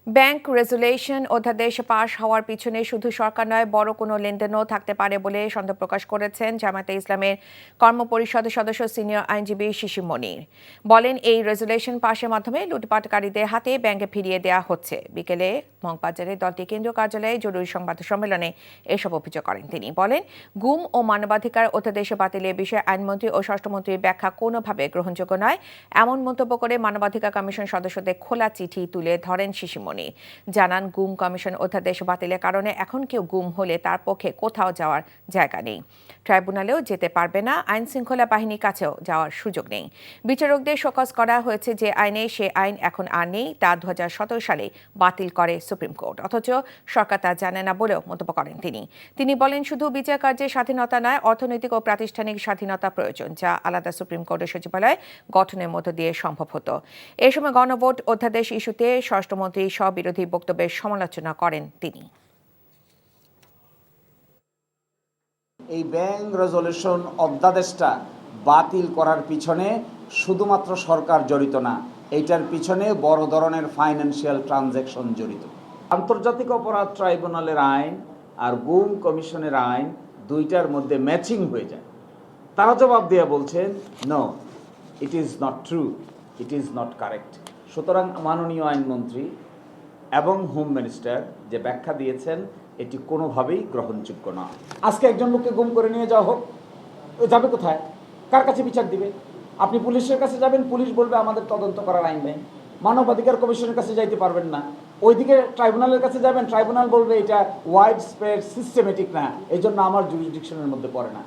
Bank resolution অধ্যাদেশ পাশ হওয়ার পিছনে শুধু সরকার নয়, বড় কোনো লেনদেনও থাকতে পারে বলে সন্দেহ প্রকাশ করেছেন জামায়াতে ইসলামের কর্মপরিষদের সদস্য সিনিয়র আইনজীবী শিশির মনির। বলেন, এই রেজুলেশন পাশের মাধ্যমে লুটপাটকারীদের হাতে ব্যাংকে ফিরিয়ে দেওয়া হচ্ছে। বিকেলে মগবাজারে দলটির কেন্দ্রীয় কার্যালয়ে জরুরি সংবাদ সম্মেলনে এসব অভিযোগ করেন তিনি। বলেন, গুম ও মানবাধিকার অধ্যাদেশ বাতিলের বিষয়ে আইনমন্ত্রী ও স্বরাষ্ট্রমন্ত্রীর ব্যাখ্যা কোনোভাবে গ্রহণযোগ্য নয়, এমন মন্তব্য করে মানবাধিকার কমিশন সদস্যদের খোলা চিঠি তুলে ধরেন শিশির মনির। জানান, গুম কমিশন অধ্যাদেশ বাতিলের কারণে এখন কেউ গুম হলে তার পক্ষে কোথাও যাওয়ার জায়গা নেই, ট্রাইব্যুনালেও যেতে পারবে না, আইন শৃঙ্খলা বাহিনীর কাছেও যাওয়ার সুযোগ নেই। বিচারকদের শোকজ করা হয়েছে যে আইনে, সে আইন এখন আর নেই, তা 2017 সালে বাতিল করে সুপ্রিম কোর্ট, অথচ সরকার তা জানে না বলেও মন্তব্য করেন তিনি বলেন, শুধু বিচার কার্যের স্বাধীনতা নয়, অর্থনৈতিক ও প্রাতিষ্ঠানিক স্বাধীনতা প্রয়োজন, যা আলাদা সুপ্রিম কোর্টের সচিবালয় গঠনের মধ্য দিয়ে সম্ভব হতো। এ সময় গণভোট অধ্যাদেশ ইস্যুতে স্বরাষ্ট্রমন্ত্রী বিরোধী বক্তব্যের সমালোচনা করেন তিনি। এই ব্যাংক রেজুলেশন অধ্যাদেশটা বাতিল করার পিছনে শুধুমাত্র সরকার জড়িত না, এইটার পিছনে বড় ধরনের ফাইন্যান্সিয়াল ট্রানজ্যাকশন জড়িত। আন্তর্জাতিক অপরাধ ট্রাইব্যুনালের আইন আর গুম কমিশনের আইন দুইটার মধ্যে ম্যাচিং হয়ে যায়। তারা জবাব দিয়ে বলছেন, no, it is not true, it is not correct. সুতরাং মাননীয় আইনমন্ত্রী এবং হোম মিনিস্টার যে ব্যাখ্যা দিয়েছেন, এটি কোনোভাবেই গ্রহণযোগ্য না। আজকে একজন লোককে গুম করে নিয়ে যাওয়া হোক, যাবে কোথায়? কার কাছে বিচার দিবে? আপনি পুলিশের কাছে যাবেন, পুলিশ বলবে আমাদের তদন্ত করার আইন নেই। মানবাধিকার কমিশনের কাছে যাইতে পারবেন না। ওইদিকে ট্রাইব্যুনালের কাছে যাবেন, ট্রাইব্যুনাল বলবে এটা ওয়াইড স্প্রেড সিস্টেমেটিক না, এই জন্য আমার জুরিসডিকশনের মধ্যে পড়ে না।